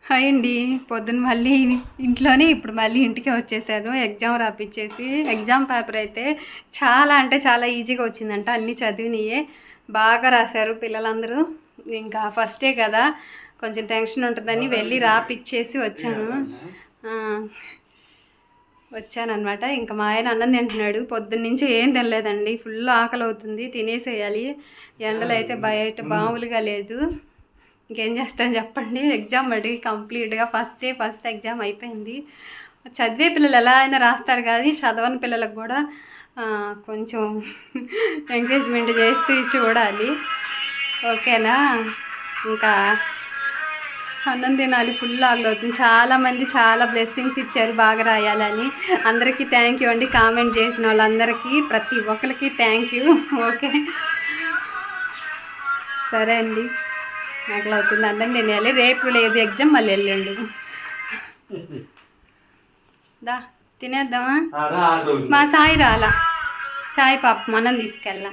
Hi అండి. పొద్దున్న మళ్ళీ ఇంట్లోనే ఇప్పుడు మళ్ళీ ఇంటికి వచ్చేసాను ఎగ్జామ్ రాపిచ్చేసి. ఎగ్జామ్ పేపర్ అయితే చాలా అంటే చాలా ఈజీగా వచ్చిందంట. అన్నీ చదివినయే బాగా రాశారు పిల్లలందరూ. ఇంకా ఫస్టే కదా కొంచెం టెన్షన్ ఉంటుందని వెళ్ళి రాపిచ్చేసి వచ్చానమాట. ఇంకా మా ఆయన అన్నం తింటున్నాడు. పొద్దున్నుంచి ఏం తినలేదండి. ఫుల్ ఆకలి అవుతుంది, తినేసేయాలి. ఎండలు అయితే బయట మామూలుగా లేదు. ఇంకేం చేస్తాను చెప్పండి. ఎగ్జామ్ అడిగి కంప్లీట్గా ఫస్ట్ ఎగ్జామ్ అయిపోయింది. చదివే పిల్లలు ఎలా అయినా రాస్తారు, కానీ చదవని పిల్లలకు కూడా కొంచెం ఎంకరేజ్మెంట్ చేస్తూ చూడాలి. ఓకేనా? ఇంకా అన్నం తినాలి. ఫుల్ ఆకలి అవుతుంది. చాలామంది చాలా బ్లెస్సింగ్స్ ఇచ్చారు బాగా రాయాలని. అందరికీ థ్యాంక్ యూ అండి. కామెంట్ చేసిన వాళ్ళందరికీ ప్రతి ఒక్కరికి థ్యాంక్ యూ. ఓకే, సరే అండి. ఆకలి అవుతుంది, అన్నం తినేయాలి. రేపు లేదు ఎగ్జామ్, మళ్ళీ వెళ్ళండు. దా తినేద్దామా? మా సాయి రాలా. సాయి పాపం అన్నం తీసుకెళ్ళా.